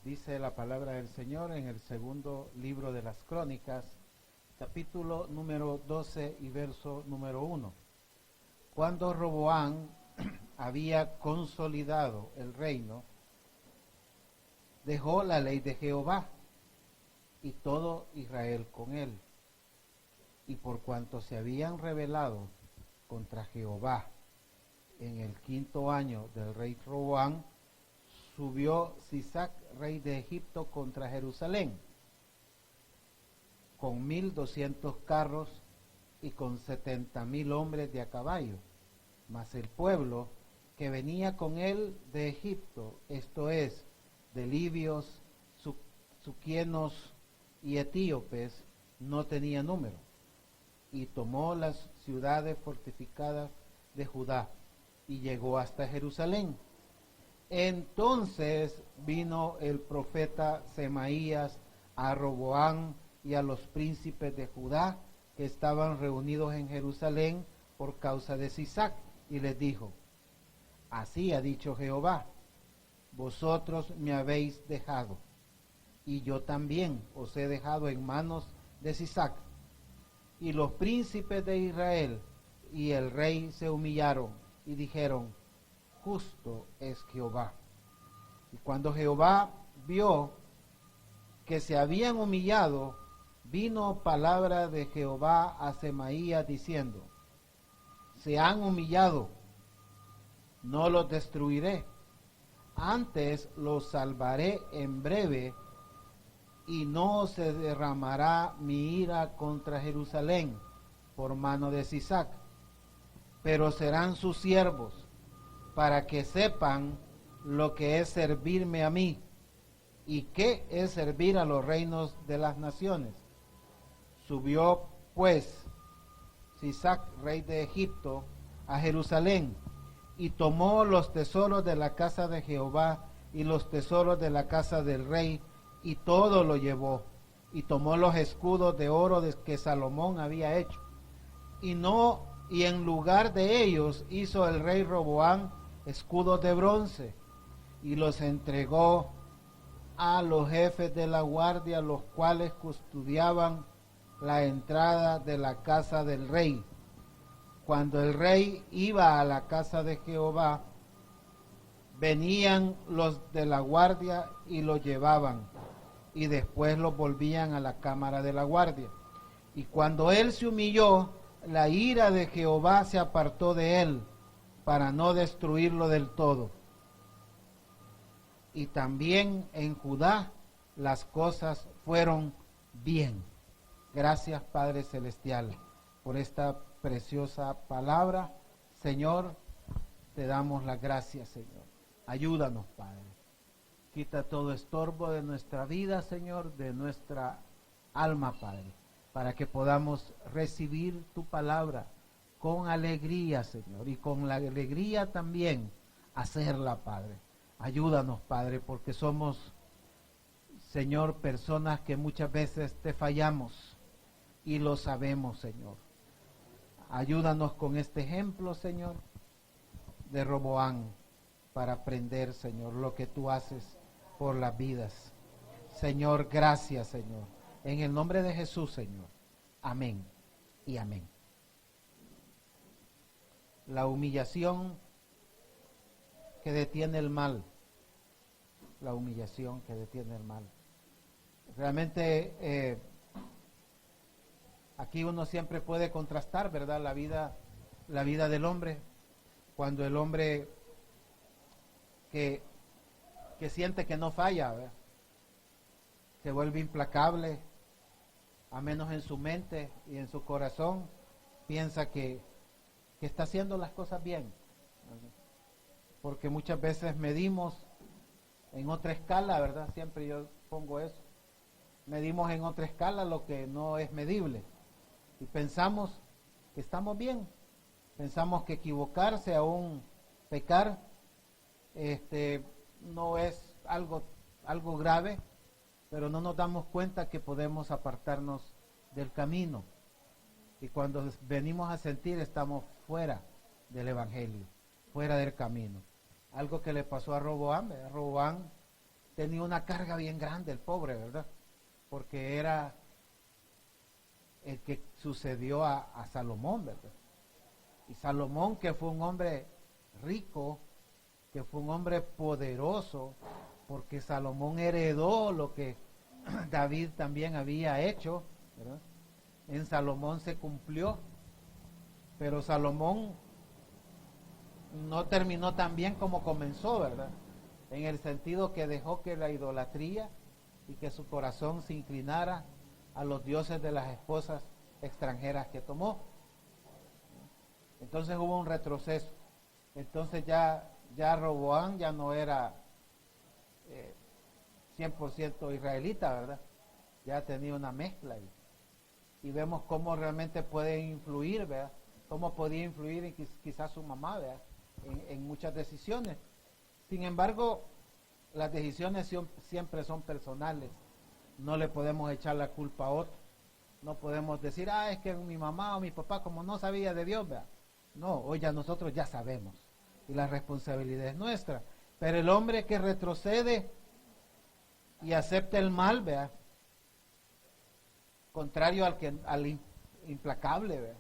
Dice la palabra del Señor en el segundo libro de las Crónicas, capítulo número 12 y verso número 1. Cuando Roboam había consolidado el reino, dejó la ley de Jehová y todo Israel con él. Y por cuanto se habían rebelado contra Jehová en el 5º año del rey Roboam, subió Sisac, rey de Egipto, contra Jerusalén, con 1200 carros y con 70,000 hombres de a caballo. Mas el pueblo que venía con él de Egipto, esto es, de libios, suquienos y etíopes, no tenía número, y tomó las ciudades fortificadas de Judá y llegó hasta Jerusalén. Entonces vino el profeta Semaías a Roboam y a los príncipes de Judá que estaban reunidos en Jerusalén por causa de Sisac, y les dijo: así ha dicho Jehová, vosotros me habéis dejado, y yo también os he dejado en manos de Sisac. Y los príncipes de Israel y el rey se humillaron y dijeron: justo es Jehová. Y cuando Jehová vio que se habían humillado, vino palabra de Jehová a Semaías diciendo: se han humillado, no los destruiré, antes los salvaré en breve, y no se derramará mi ira contra Jerusalén por mano de Sisac, pero serán sus siervos, para que sepan lo que es servirme a mí, y qué es servir a los reinos de las naciones. Subió pues Sisac, rey de Egipto, a Jerusalén, y tomó los tesoros de la casa de Jehová y los tesoros de la casa del rey, y todo lo llevó, y tomó los escudos de oro que Salomón había hecho, y en lugar de ellos hizo el rey Roboam escudos de bronce, y los entregó a los jefes de la guardia, los cuales custodiaban la entrada de la casa del rey. Cuando el rey iba a la casa de Jehová, venían los de la guardia y lo llevaban, y después lo volvían a la cámara de la guardia. Y cuando él se humilló, la ira de Jehová se apartó de él, para no destruirlo del todo. Y también en Judá las cosas fueron bien. Gracias, Padre Celestial, por esta preciosa palabra. Señor, te damos las gracias, Señor. Ayúdanos, Padre. Quita todo estorbo de nuestra vida, Señor, de nuestra alma, Padre, para que podamos recibir tu palabra con alegría, Señor, y con la alegría también hacerla, Padre. Ayúdanos, Padre, porque somos, Señor, personas que muchas veces te fallamos y lo sabemos, Señor. Ayúdanos con este ejemplo, Señor, de Roboam, para aprender, Señor, lo que tú haces por las vidas. Señor, gracias, Señor. En el nombre de Jesús, Señor. Amén y amén. La humillación que detiene el mal. La humillación que detiene el mal. Realmente aquí uno siempre puede contrastar, ¿verdad? La vida del hombre. Cuando el hombre que siente que no falla, ¿verdad?, se vuelve implacable, a menos en su mente y en su corazón, piensa que está haciendo las cosas bien, ¿verdad? Porque muchas veces medimos en otra escala, ¿verdad? Siempre yo pongo eso. Medimos en otra escala lo que no es medible. Y pensamos que estamos bien. Pensamos que equivocarse, aún pecar, no es algo grave, pero no nos damos cuenta que podemos apartarnos del camino. Y cuando venimos a sentir, estamos fuera del Evangelio, fuera del camino. Algo que le pasó a Roboam. Roboam tenía una carga bien grande el pobre, ¿verdad? Porque era el que sucedió a Salomón, ¿verdad? Y Salomón, que fue un hombre rico, que fue un hombre poderoso, porque Salomón heredó lo que David también había hecho, ¿verdad? En Salomón se cumplió, pero Salomón no terminó tan bien como comenzó, ¿verdad? En el sentido que dejó que la idolatría y que su corazón se inclinara a los dioses de las esposas extranjeras que tomó. Entonces hubo un retroceso. Entonces ya Roboam ya no era 100% israelita, ¿verdad? Ya tenía una mezcla y vemos cómo realmente puede influir, ¿verdad? Cómo podía influir en quizás su mamá, ¿verdad? En muchas decisiones. Sin embargo, las decisiones siempre son personales. No le podemos echar la culpa a otro. No podemos decir, es que mi mamá o mi papá como no sabía de Dios, ¿verdad? No, hoy ya nosotros ya sabemos. Y la responsabilidad es nuestra. Pero el hombre que retrocede y acepta el mal, ¿verdad? Contrario al implacable, ¿verdad?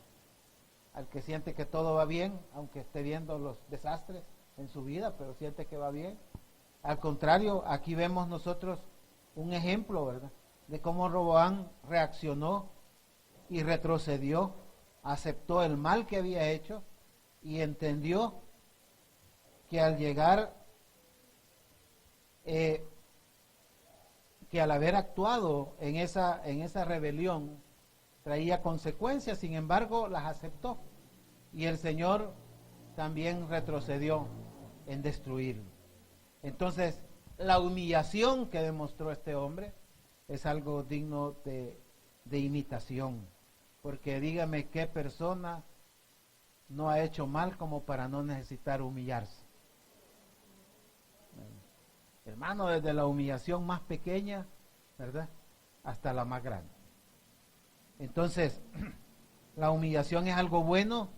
Al que siente que todo va bien, aunque esté viendo los desastres en su vida, pero siente que va bien. Al contrario, aquí vemos nosotros un ejemplo, ¿verdad? De cómo Roboam reaccionó y retrocedió, aceptó el mal que había hecho y entendió que al llegar, que al haber actuado en esa rebelión, traía consecuencias, sin embargo las aceptó y el Señor también retrocedió en destruirlo. Entonces la humillación que demostró este hombre es algo digno de imitación, porque dígame qué persona no ha hecho mal como para no necesitar humillarse. Hermano, desde la humillación más pequeña, ¿verdad?, hasta la más grande. Entonces, la humillación es algo bueno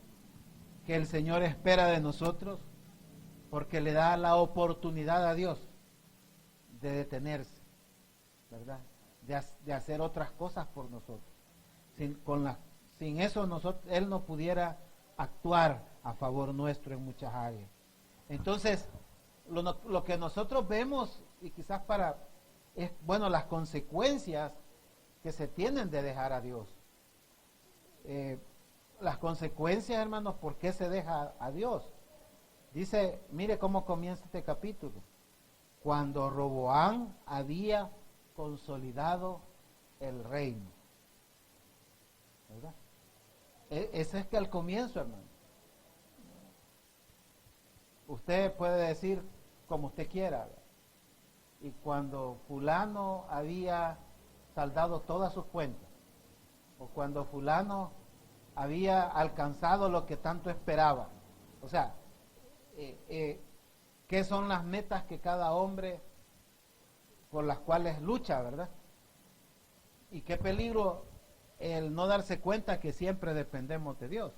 que el Señor espera de nosotros porque le da la oportunidad a Dios de detenerse, ¿verdad?, de hacer otras cosas por nosotros. Sin eso Él no pudiera actuar a favor nuestro en muchas áreas. Entonces, lo que nosotros vemos, y quizás las consecuencias que se tienen de dejar a Dios. Las consecuencias, hermanos, ¿por qué se deja a Dios? Dice, mire cómo comienza este capítulo. Cuando Roboam había consolidado el reino. ¿Verdad? Ese es que al comienzo, hermano. Usted puede decir como usted quiera, ¿verdad? Y cuando fulano había saldado todas sus cuentas, o cuando fulano había alcanzado lo que tanto esperaba. O sea, ¿qué son las metas que cada hombre por las cuales lucha, verdad? Y qué peligro el no darse cuenta que siempre dependemos de Dios,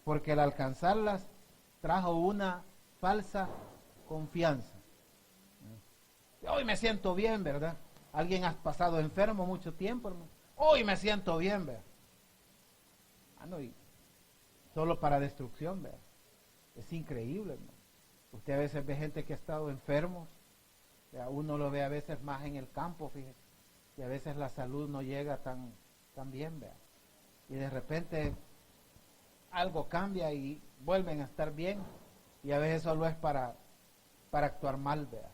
porque al alcanzarlas trajo una falsa confianza. Hoy me siento bien, ¿verdad? Alguien ha pasado enfermo mucho tiempo, hermano. Hoy me siento bien, ¿verdad? No, y solo para destrucción, ¿verdad? Es increíble, hermano. Usted a veces ve gente que ha estado enfermo, ¿verdad? Uno lo ve a veces más en el campo, fíjese, y a veces la salud no llega tan bien, ¿verdad? Y de repente algo cambia y vuelven a estar bien, y a veces solo es para actuar mal, ¿verdad?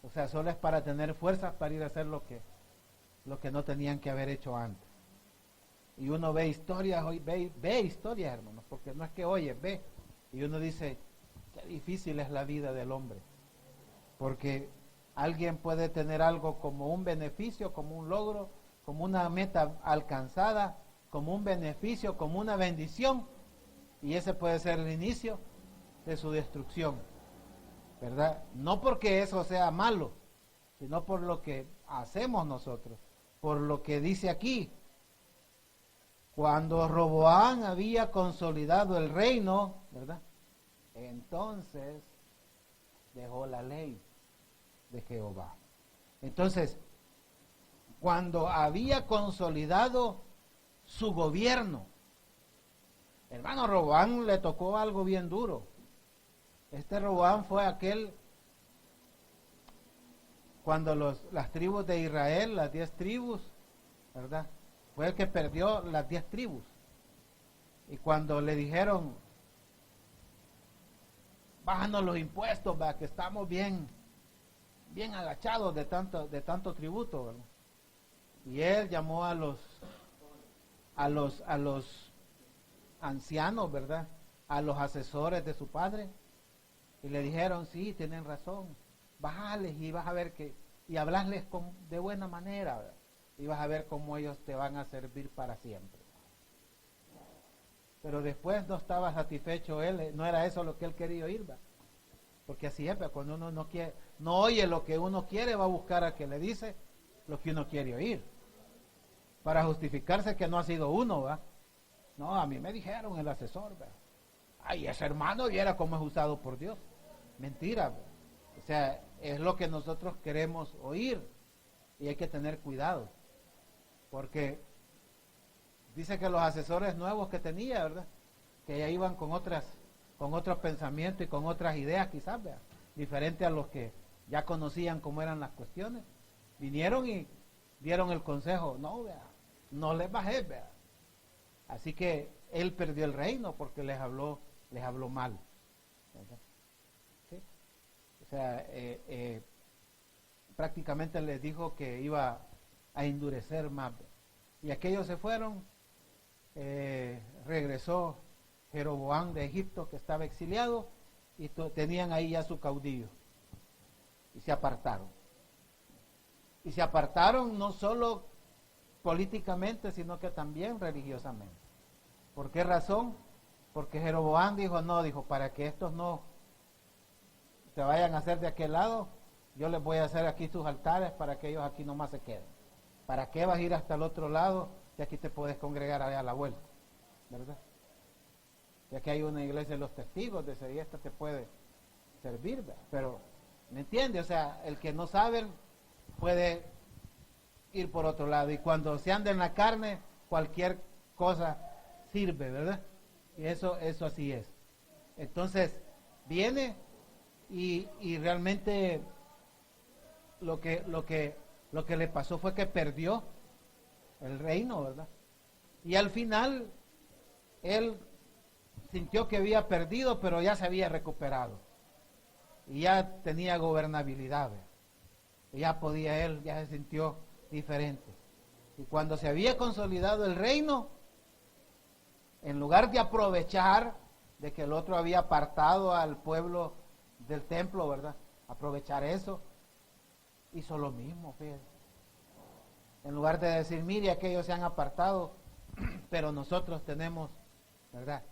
O sea, solo es para tener fuerzas para ir a hacer lo que no tenían que haber hecho antes. Y uno ve historias, ve historias, hermanos, porque no es que oye, ve. Y uno dice, qué difícil es la vida del hombre. Porque alguien puede tener algo como un beneficio, como un logro, como una meta alcanzada, como un beneficio, como una bendición. Y ese puede ser el inicio de su destrucción, ¿verdad? No porque eso sea malo, sino por lo que hacemos nosotros, por lo que dice aquí. Cuando Roboam había consolidado el reino, ¿verdad?, entonces dejó la ley. de Jehová. Entonces, cuando había consolidado su gobierno, hermano, Roboam le tocó algo bien duro. Este Roboam fue aquel, cuando las tribus de Israel, las 10 tribus, ¿verdad? Fue el que perdió las 10 tribus. Y cuando le dijeron, bájanos los impuestos, ¿verdad? Que estamos bien agachados de tanto tributo, ¿verdad? Y él llamó a los ancianos, ¿verdad? A los asesores de su padre, y le dijeron, sí, tienen razón, bájales y vas a ver y hablarles de buena manera, ¿verdad? Y vas a ver cómo ellos te van a servir para siempre. Pero después no estaba satisfecho él, no era eso lo que él quería oír, ¿verdad? Porque así es, ¿verdad? Cuando uno no oye lo que uno quiere, va a buscar a que le dice lo que uno quiere oír, para justificarse que no ha sido uno, ¿verdad? No, a mí me dijeron el asesor, ¿verdad? Ay, ese hermano viera cómo es usado por Dios. Mentira, ¿verdad? O sea, es lo que nosotros queremos oír, y hay que tener cuidado, porque dice que los asesores nuevos que tenía, ¿verdad? Que ya iban con otros pensamientos y con otras ideas quizás, ¿verdad? Diferente a los que ya conocían cómo eran las cuestiones. Vinieron y dieron el consejo, no, ¿verdad? No les bajé, ¿verdad? Así que él perdió el reino porque les habló mal, ¿verdad? ¿Sí? O sea, prácticamente les dijo que iba a endurecer más, ¿verdad? Y aquellos se fueron. Regresó Jeroboam de Egipto, que estaba exiliado, y tenían ahí ya su caudillo, y se apartaron no solo políticamente, sino que también religiosamente. ¿Por qué razón? Porque Jeroboam dijo, para que estos no se vayan a hacer de aquel lado, yo les voy a hacer aquí sus altares para que ellos aquí nomás se queden. ¿Para qué vas a ir hasta el otro lado? Y aquí te puedes congregar allá a la vuelta, ¿verdad? Y aquí hay una iglesia de los testigos, de esa, y esta te puede servir, ¿verdad? Pero, ¿me entiendes? O sea, el que no sabe puede ir por otro lado, y cuando se anda en la carne, cualquier cosa sirve, ¿verdad? Y eso así es. Entonces, viene y realmente lo que le pasó fue que perdió el reino, ¿verdad? Y al final él sintió que había perdido, pero ya se había recuperado y ya tenía gobernabilidad, ¿verdad? Y ya se sintió diferente. Y cuando se había consolidado el reino, en lugar de aprovechar de que el otro había apartado al pueblo del templo, ¿verdad? Aprovechar eso, hizo lo mismo, fíjense. En lugar de decir, mire, aquellos se han apartado, pero nosotros tenemos, ¿verdad?,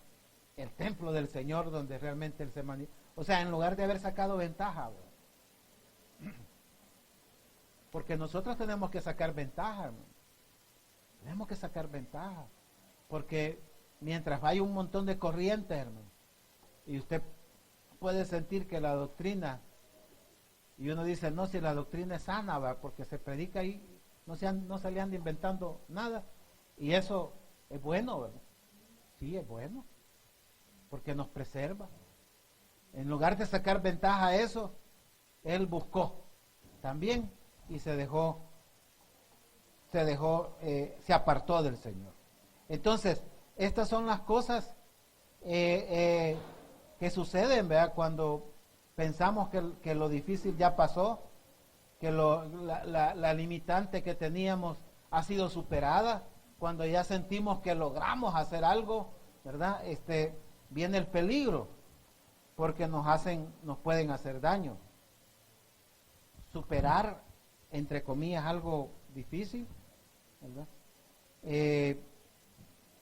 el templo del Señor donde realmente Él se manifiesta. O sea, en lugar de haber sacado ventaja, ¿verdad? Porque nosotros tenemos que sacar ventaja, hermano. Tenemos que sacar ventaja. Porque mientras hay un montón de corrientes, hermano, y usted puede sentir que la doctrina, y uno dice, no, si la doctrina es sana, ¿verdad?, porque se predica ahí, no se le anda inventando nada, y eso es bueno, ¿verdad? Sí, es bueno, porque nos preserva. En lugar de sacar ventaja a eso, él buscó también y se apartó del Señor. Entonces, estas son las cosas que suceden, ¿verdad?, cuando pensamos que lo difícil ya pasó, que la limitante que teníamos ha sido superada, cuando ya sentimos que logramos hacer algo, ¿verdad? Viene el peligro, porque nos pueden hacer daño. Superar, entre comillas, algo difícil, ¿verdad?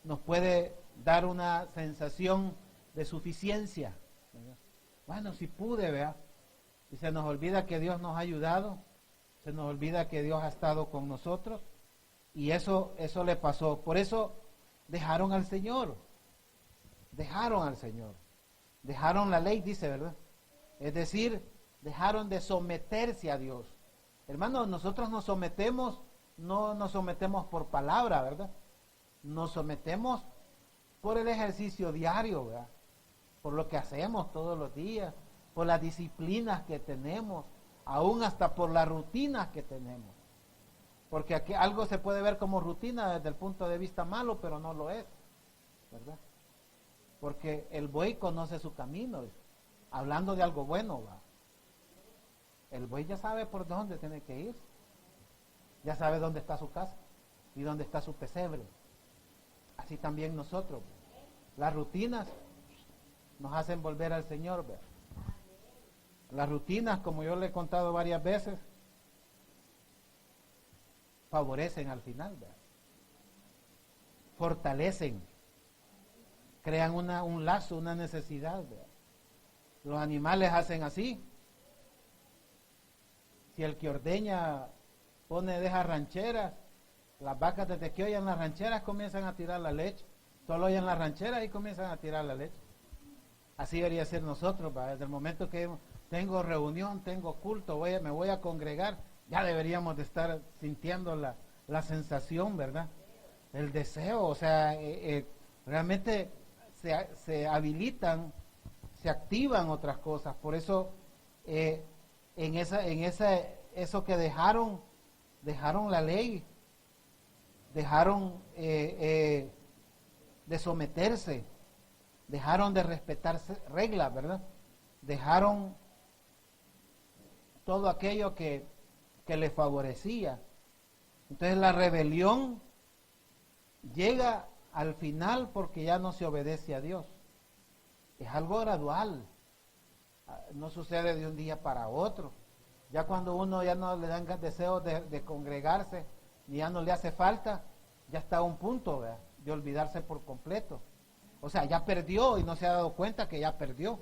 Nos puede dar una sensación de suficiencia, ¿verdad? Bueno, si pude, ¿verdad? Y se nos olvida que Dios nos ha ayudado, se nos olvida que Dios ha estado con nosotros, y eso le pasó. Por eso dejaron al Señor, dejaron la ley, dice, ¿verdad? Es decir, dejaron de someterse a Dios. Hermanos, nosotros nos sometemos, no nos sometemos por palabra, ¿verdad? Nos sometemos por el ejercicio diario, ¿verdad? Por lo que hacemos todos los días, por las disciplinas que tenemos, aún hasta por las rutinas que tenemos. Porque aquí algo se puede ver como rutina desde el punto de vista malo, pero no lo es, ¿verdad? Porque el buey conoce su camino, hablando de algo bueno, ¿va? El buey ya sabe por dónde tiene que ir, ya sabe dónde está su casa y dónde está su pesebre. Así también nosotros, las rutinas nos hacen volver al Señor, ¿verdad? Las rutinas, como yo le he contado varias veces, favorecen al final, ¿verdad? Fortalecen, crean un lazo, una necesidad, ¿verdad? Los animales hacen así. Si el que ordeña deja rancheras, las vacas desde que oyen las rancheras comienzan a tirar la leche. Solo oyen las rancheras y comienzan a tirar la leche. Así debería ser nosotros, ¿verdad? Desde el momento que tengo reunión, tengo culto, me voy a congregar, ya deberíamos de estar sintiendo la sensación, ¿verdad? El deseo, o sea, realmente se habilitan, se activan otras cosas. Por eso, eso que dejaron la ley, dejaron de someterse, dejaron de respetarse reglas, ¿verdad? Dejaron todo aquello que les favorecía. Entonces la rebelión llega al final porque ya no se obedece a Dios. Es algo gradual, no sucede de un día para otro. Ya cuando uno ya no le dan deseo de congregarse, ni ya no le hace falta, ya está a un punto, ¿verdad?, de olvidarse por completo. O sea, ya perdió y no se ha dado cuenta que ya perdió.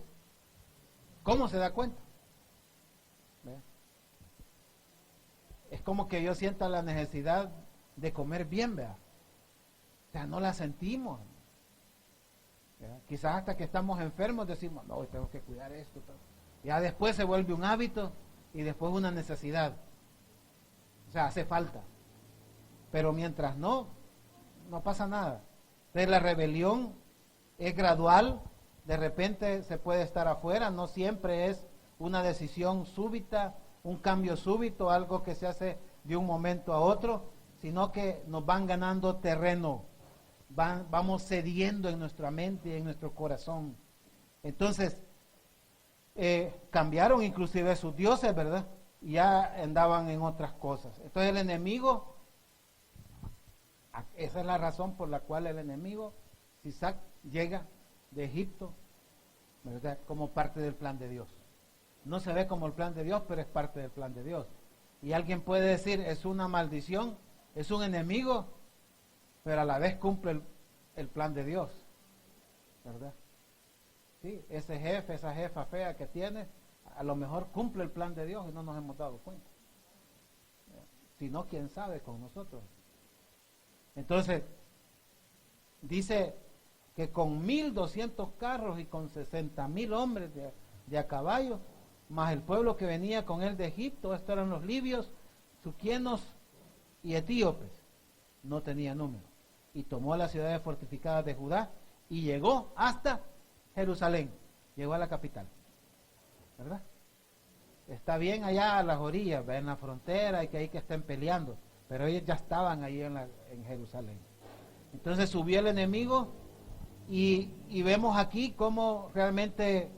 ¿Cómo se da cuenta? ¿Ve? Es como que yo sienta la necesidad de comer bien, ¿verdad? O sea, no la sentimos. ¿Verdad? Quizás hasta que estamos enfermos decimos, no, tengo que cuidar esto. Ya después se vuelve un hábito y después una necesidad. O sea, hace falta. Pero mientras no pasa nada. Entonces la rebelión es gradual, de repente se puede estar afuera, no siempre es una decisión súbita, un cambio súbito, algo que se hace de un momento a otro, sino que nos van ganando terreno, vamos cediendo en nuestra mente y en nuestro corazón. Entonces, cambiaron inclusive sus dioses, ¿verdad? Y ya andaban en otras cosas. Entonces el enemigo, esa es la razón por la cual el enemigo, Sisac, llega de Egipto, ¿verdad?, como parte del plan de Dios. No se ve como el plan de Dios, pero es parte del plan de Dios. Y alguien puede decir, es una maldición, es un enemigo, pero a la vez cumple el plan de Dios, ¿verdad? Sí, ese jefe, esa jefa fea que tiene, a lo mejor cumple el plan de Dios y no nos hemos dado cuenta. Si no, quién sabe con nosotros. Entonces, dice que con 1,200 carros y con 60,000 hombres de a caballo, más el pueblo que venía con él de Egipto, estos eran los libios, suquienos y etíopes, no tenía número. Y tomó las ciudades fortificadas de Judá y llegó hasta Jerusalén, llegó a la capital, ¿verdad? Está bien allá a las orillas, en la frontera, y que ahí que estén peleando, pero ellos ya estaban ahí en Jerusalén. Entonces subió el enemigo y vemos aquí cómo realmente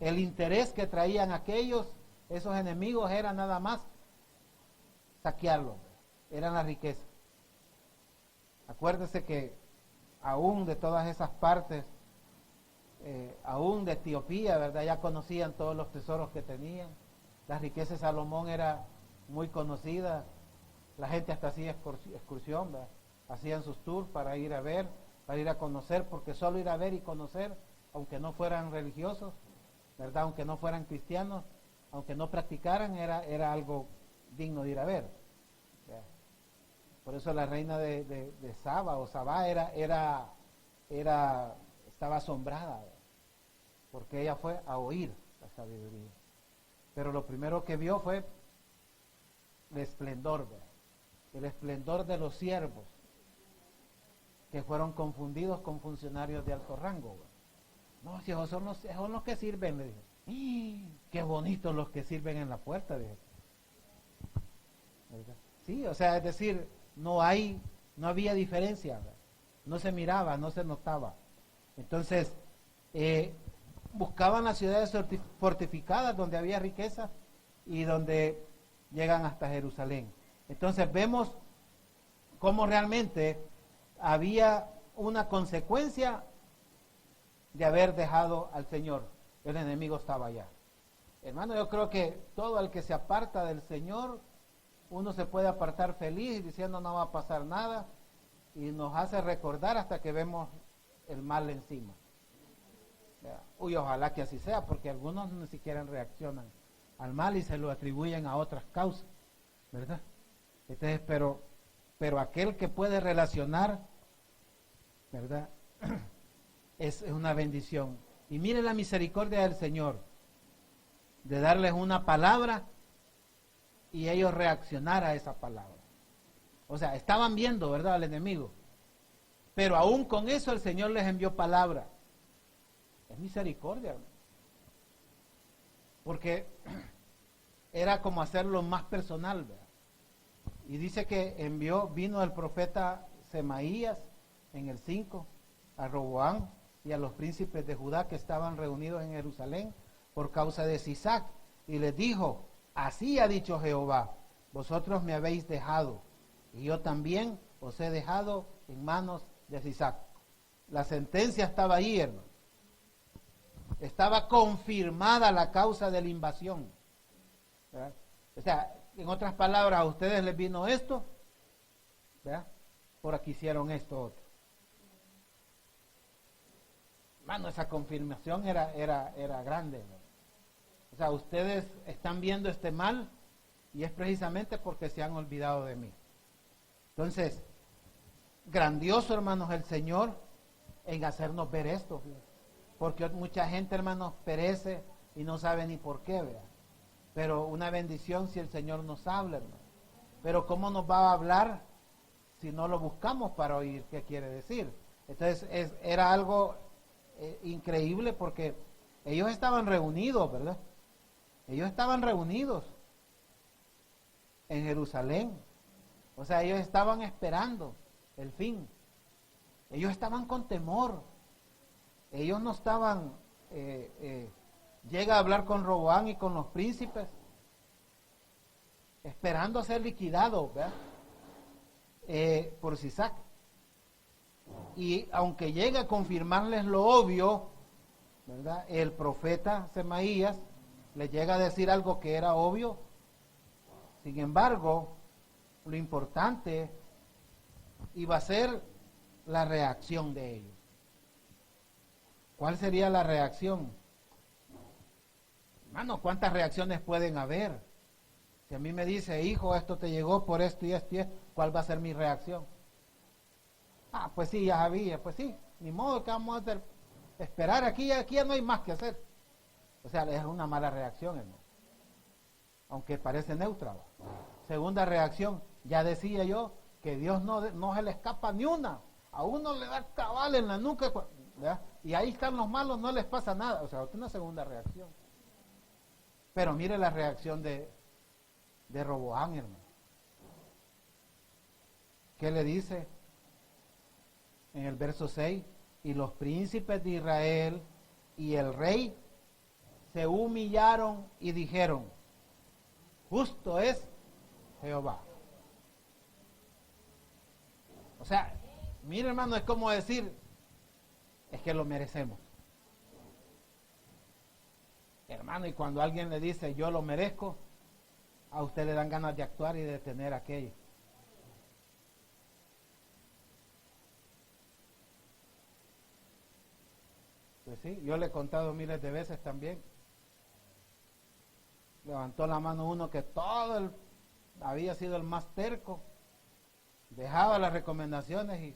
el interés que traían esos enemigos era nada más saquearlo, eran la riqueza. Acuérdese que aún de todas esas partes, aún de Etiopía, ¿verdad?, ya conocían todos los tesoros que tenían. La riqueza de Salomón era muy conocida. La gente hasta hacía excursión, ¿verdad?, hacían sus tours para ir a ver, para ir a conocer, porque solo ir a ver y conocer, aunque no fueran religiosos, ¿verdad?, aunque no fueran cristianos, aunque no practicaran, era algo digno de ir a ver, ¿verdad? Por eso la reina de Saba o Sabá estaba asombrada, ¿verdad?, porque ella fue a oír la sabiduría. pero lo primero que vio fue el esplendor, ¿verdad? El esplendor de los siervos, que fueron confundidos con funcionarios de alto rango, ¿verdad? No, si esos son los que sirven, le dije. Qué bonitos los que sirven en la puerta, dije. ¿Verdad? Sí, o sea, es decir, no había diferencia, ¿verdad? No se miraba, no se notaba. Entonces, buscaban las ciudades fortificadas donde había riqueza y donde llegan hasta Jerusalén. Entonces vemos cómo realmente había una consecuencia de haber dejado al Señor. El enemigo estaba allá. Hermano, yo creo que todo el que se aparta del Señor, uno se puede apartar feliz diciendo no va a pasar nada, y nos hace recordar hasta que vemos el mal encima. Uy, ojalá que así sea, porque algunos ni siquiera reaccionan al mal y se lo atribuyen a otras causas, ¿verdad? Entonces, pero aquel que puede relacionar, ¿verdad? Es una bendición. Y mire la misericordia del Señor, de darles una palabra y ellos reaccionar a esa palabra. O sea, estaban viendo, ¿verdad?, al enemigo, pero aún con eso el Señor les envió palabra. Es misericordia, hermano. Porque era como hacerlo más personal, ¿verdad? Y dice que vino el profeta Semaías en el 5 a Roboam y a los príncipes de Judá que estaban reunidos en Jerusalén por causa de Sisac, y les dijo: así ha dicho Jehová, vosotros me habéis dejado y yo también os he dejado en manos de Sisac. La sentencia estaba ahí, hermano. Estaba confirmada la causa de la invasión, ¿verdad? O sea, en otras palabras, a ustedes les vino esto, ¿verdad? Por aquí hicieron esto otro. Mano, esa confirmación era grande, ¿verdad? O sea, ustedes están viendo este mal y es precisamente porque se han olvidado de mí. Entonces, grandioso, hermanos, el Señor en hacernos ver esto, ¿verdad? Porque mucha gente, hermanos, perece y no sabe ni por qué, ¿verdad? Pero una bendición si el Señor nos habla, hermano. Pero ¿cómo nos va a hablar si no lo buscamos para oír qué quiere decir? Entonces era algo increíble, porque ellos estaban reunidos, ¿verdad? Ellos estaban reunidos en Jerusalén. O sea, ellos estaban esperando el fin. Ellos estaban con temor. Ellos no estaban, llega a hablar con Roboam y con los príncipes, esperando ser liquidados, ¿verdad? Por Sisac. Y aunque llega a confirmarles lo obvio, ¿verdad?, el profeta Semaías les llega a decir algo que era obvio. Sin embargo, lo importante iba a ser la reacción de ellos. ¿Cuál sería la reacción? Hermano, ¿cuántas reacciones pueden haber? Si a mí me dice: hijo, esto te llegó por esto y esto y esto, ¿cuál va a ser mi reacción? Ah, pues sí, ya sabía, pues sí, ni modo, que vamos a hacer, esperar, aquí ya no hay más que hacer. O sea, es una mala reacción, hermano, aunque parece neutra. Segunda reacción: ya decía yo que Dios no se le escapa ni una, a uno le da cabal en la nuca, ¿verdad? Y ahí están los malos, no les pasa nada. O sea, es una segunda reacción. Pero mire la reacción de Roboam, hermano. ¿Qué le dice en el verso 6? Y los príncipes de Israel y el rey se humillaron y dijeron: justo es Jehová. O sea, mire, hermano, es como decir: es que lo merecemos. Hermano, y cuando alguien le dice yo lo merezco, a usted le dan ganas de actuar y de detener aquello. Pues sí, yo le he contado miles de veces también. Levantó la mano uno que había sido el más terco, dejaba las recomendaciones y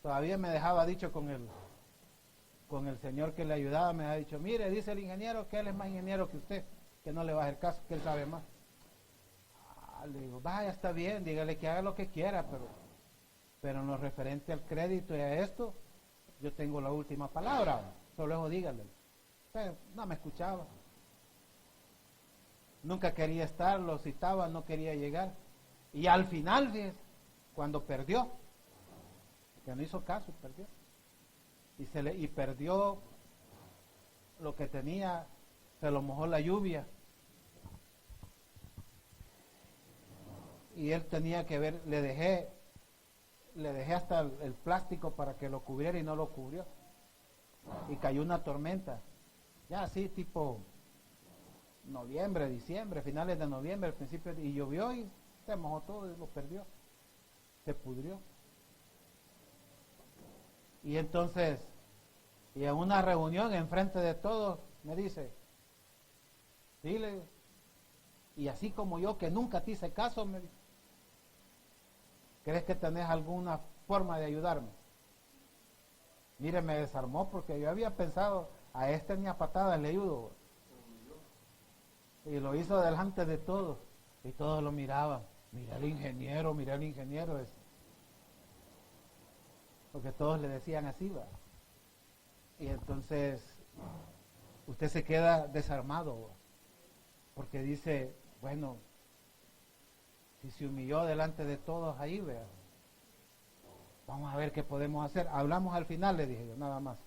todavía me dejaba dicho con el señor que le ayudaba, me ha dicho: mire, dice el ingeniero que él es más ingeniero que usted. que no le va a hacer caso, que él sabe más. Le digo, vaya, está bien, dígale que haga lo que quiera, pero en lo referente al crédito y a esto, yo tengo la última palabra, solo eso dígale. Pero no me escuchaba. Nunca quería estar, lo citaba, no quería llegar. Y al final, fíjese, cuando perdió, que no hizo caso, perdió. Y perdió lo que tenía, se lo mojó la lluvia. Y él tenía que ver, le dejé hasta el plástico para que lo cubriera y no lo cubrió. Y cayó una tormenta, ya así tipo noviembre, diciembre, finales de noviembre, principio, y llovió y se mojó todo y lo perdió, se pudrió. Y entonces, y en una reunión enfrente de todos, me dice, dile, y así como yo que nunca te hice caso, me dice, ¿crees que tenés alguna forma de ayudarme? Mire, me desarmó porque yo había pensado, a este ni a patadas le ayudo. Y lo hizo delante de todos. Y todos lo miraban. Mira el ingeniero, porque todos le decían así, ¿va? Y entonces usted se queda desarmado, ¿va? Porque dice, bueno, si se humilló delante de todos ahí, vea, vamos a ver qué podemos hacer. Hablamos al final, le dije yo, nada más.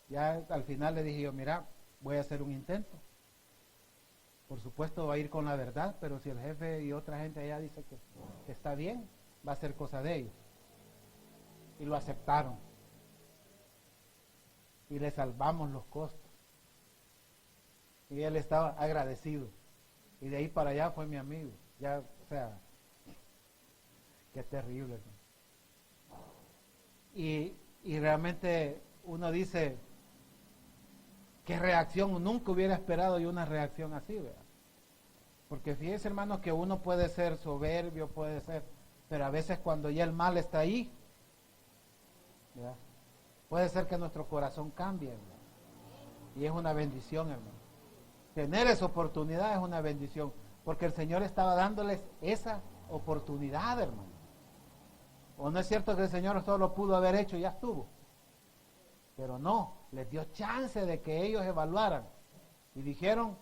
Ya al final le dije yo, mira, voy a hacer un intento. Por supuesto va a ir con la verdad, pero si el jefe y otra gente allá dice que está bien, va a ser cosa de ellos. Y lo aceptaron. Y le salvamos los costos. Y él estaba agradecido. Y de ahí para allá fue mi amigo. Ya, o sea, qué terrible. Y realmente uno dice, qué reacción, nunca hubiera esperado yo una reacción así, ¿verdad? Porque fíjense, hermanos, que uno puede ser soberbio, puede ser, pero a veces cuando ya el mal está ahí, ¿verdad? Puede ser que nuestro corazón cambie, ¿verdad? Y es una bendición, hermano. Tener esa oportunidad es una bendición, porque el Señor estaba dándoles esa oportunidad, hermano. ¿O no es cierto que el Señor todo lo pudo haber hecho y ya estuvo? Pero no, les dio chance de que ellos evaluaran. Y dijeron,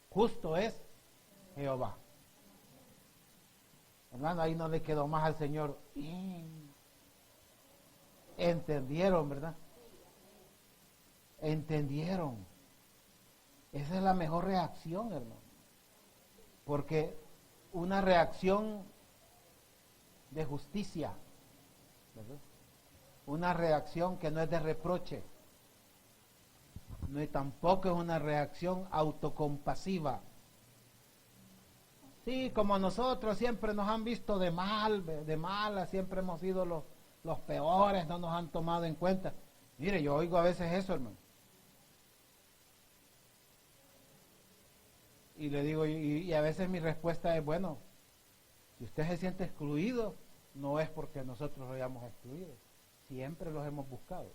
justo es Jehová. Hermano, ahí no le quedó más al Señor. Entendieron, ¿verdad? Entendieron. Esa es la mejor reacción, hermano. Porque una reacción de justicia, ¿verdad? Una reacción que no es de reproche, no, y tampoco es una reacción autocompasiva. Sí, como nosotros siempre nos han visto de mala, siempre hemos sido los peores, no nos han tomado en cuenta. Mire, yo oigo a veces eso, hermano. Y le digo, y a veces mi respuesta es, bueno, si usted se siente excluido, no es porque nosotros lo hayamos excluido. Siempre los hemos buscado.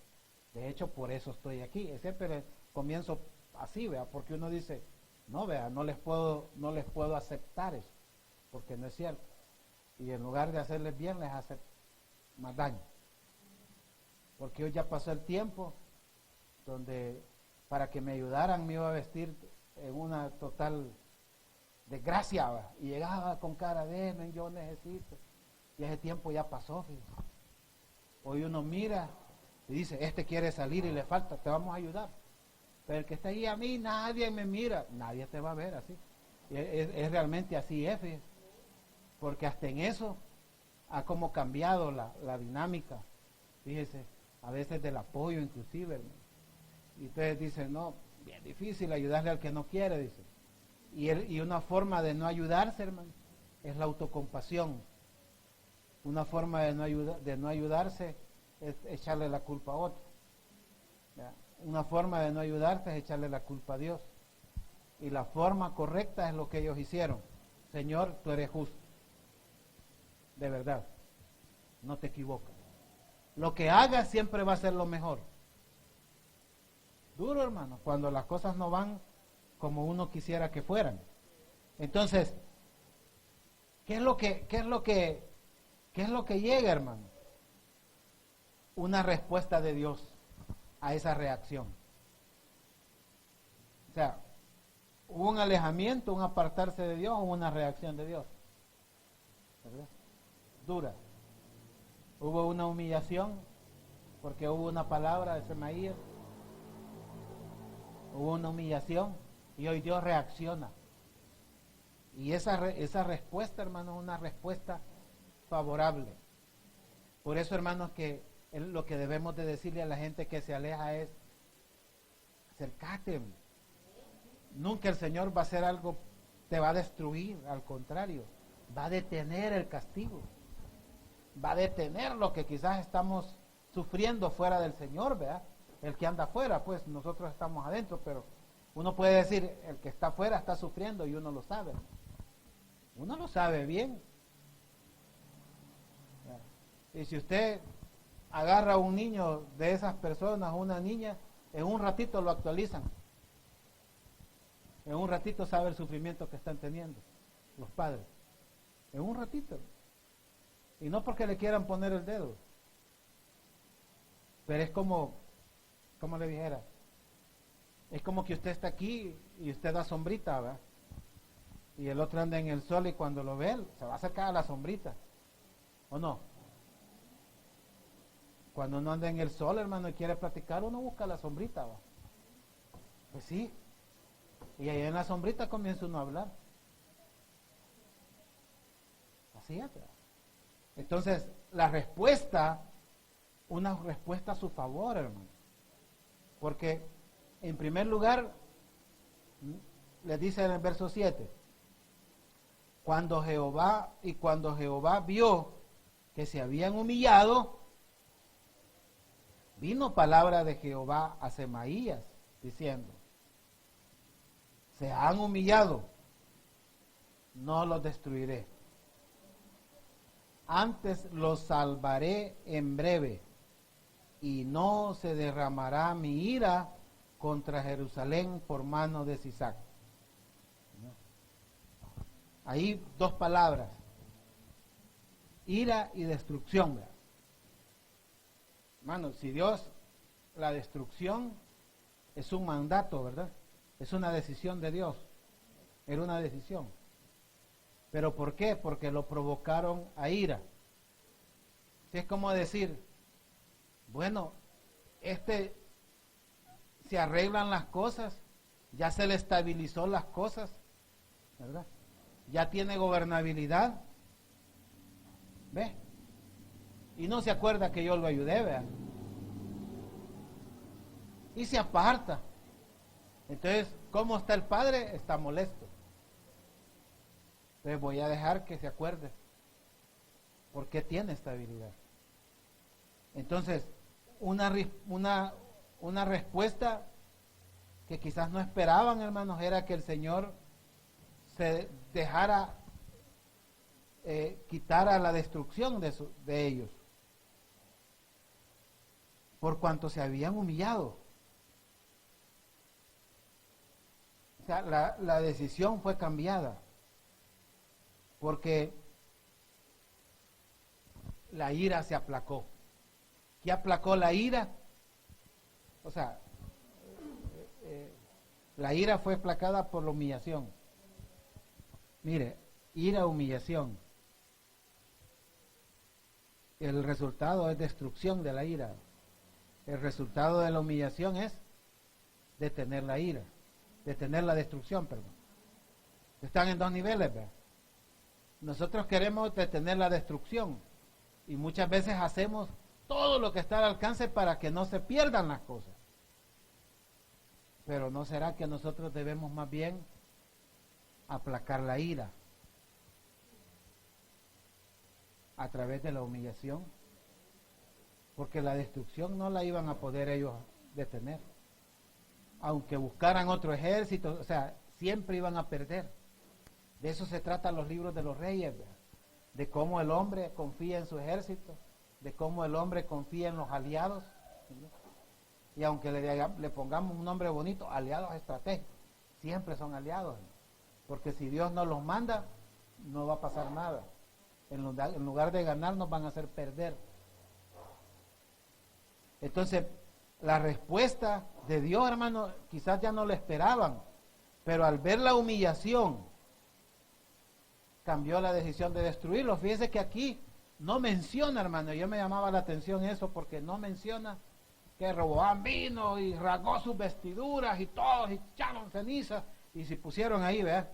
De hecho, por eso estoy aquí. Siempre comienzo así, vea, porque uno dice, no, vea, no les puedo aceptar eso, porque no es cierto. Y en lugar de hacerles bien, les hace más daño. Porque hoy ya pasó el tiempo donde para que me ayudaran me iba a vestir en una total desgracia, ¿va? Y llegaba con cara de, yo necesito. Y ese tiempo ya pasó, fíjate. Hoy uno mira y dice, este quiere salir y le falta, te vamos a ayudar. Pero el que está ahí, a mí nadie me mira, nadie te va a ver así. Es realmente así, fíjate. Porque hasta en eso ha como cambiado la dinámica, fíjese, a veces del apoyo inclusive, hermano. Y ustedes dicen, no, bien difícil ayudarle al que no quiere, dice. Y una forma de no ayudarse, hermano, es la autocompasión. Una forma de no ayudarse es echarle la culpa a otro. ¿Ya? Una forma de no ayudarse es echarle la culpa a Dios. Y la forma correcta es lo que ellos hicieron. Señor, tú eres justo. De verdad. No te equivocas. Lo que hagas siempre va a ser lo mejor. Duro, hermano. Cuando las cosas no van como uno quisiera que fueran. Entonces, ¿qué es lo que llega, hermano? Una respuesta de Dios a esa reacción. O sea, hubo un alejamiento, un apartarse de Dios, o una reacción de Dios, ¿verdad? Dura. Hubo una humillación, porque hubo una palabra de Semaías. Hubo una humillación, y hoy Dios reacciona. Y esa respuesta, hermanos, es una respuesta favorable. Por eso, hermanos, que lo que debemos de decirle a la gente que se aleja es: acércate. Nunca el Señor va a hacer algo, te va a destruir. Al contrario, va a detener el castigo, va a detener lo que quizás estamos sufriendo fuera del Señor, ¿verdad? El que anda afuera, pues nosotros estamos adentro, pero uno puede decir, el que está afuera está sufriendo, y uno lo sabe. Uno lo sabe bien. Y si usted agarra a un niño de esas personas, una niña, en un ratito lo actualizan. En un ratito sabe el sufrimiento que están teniendo los padres. En un ratito. Y no porque le quieran poner el dedo. Pero es como le dijera, es como que usted está aquí y usted da sombrita, ¿verdad? Y el otro anda en el sol, y cuando lo ve, se va a acercar a la sombrita. ¿O no? Cuando uno anda en el sol, hermano, y quiere platicar, uno busca la sombrita, ¿va? Pues sí. Y ahí en la sombrita comienza uno a hablar. Así es, ¿verdad? Entonces, la respuesta, una respuesta a su favor, hermano. Porque, en primer lugar, les dice en el verso 7, cuando Jehová vio que se habían humillado, vino palabra de Jehová a Semaías, diciendo: se han humillado, no los destruiré, antes los salvaré en breve, y no se derramará mi ira contra Jerusalén por mano de Sisac. Ahí dos palabras: ira y destrucción, ¿verdad? Hermano, si Dios, la destrucción es un mandato, ¿verdad? Es una decisión de Dios. Era una decisión. ¿Pero por qué? Porque lo provocaron a ira. Es como decir, bueno, se arreglan las cosas, ya se le estabilizó las cosas, ¿verdad? Ya tiene gobernabilidad, ¿ve? Y no se acuerda que yo lo ayudé, ¿verdad? Y se aparta. Entonces, ¿cómo está el padre? Está molesto. Entonces voy a dejar que se acuerde, porque tiene estabilidad. Entonces, una respuesta que quizás no esperaban, hermanos, era que el Señor se dejara, quitara la destrucción de ellos, por cuanto se habían humillado. O sea, la decisión fue cambiada, porque la ira se aplacó. ¿Qué aplacó la ira? O sea, la ira fue aplacada por la humillación. Mire, ira, humillación. El resultado es destrucción de la ira. El resultado de la humillación es detener la ira, detener la destrucción, perdón. Están en dos niveles, ¿verdad? Nosotros queremos detener la destrucción y muchas veces hacemos todo lo que está al alcance para que no se pierdan las cosas. Pero ¿no será que nosotros debemos más bien aplacar la ira a través de la humillación? Porque la destrucción no la iban a poder ellos detener. Aunque buscaran otro ejército, o sea, siempre iban a perder. De eso se tratan los libros de los reyes, ¿verdad? De cómo el hombre confía en su ejército, de cómo el hombre confía en los aliados, ¿verdad? Y aunque le pongamos un nombre bonito, aliados estratégicos, siempre son aliados, porque si Dios no los manda, no va a pasar nada. En lugar de ganar, nos van a hacer perder. Entonces, la respuesta de Dios, hermano, quizás ya no lo esperaban, pero al ver la humillación, cambió la decisión de destruirlos. Fíjese que aquí no menciona, hermano, yo me llamaba la atención eso, porque no menciona que Roboam vino y rasgó sus vestiduras y todos echaron ceniza y se pusieron ahí, ¿verdad?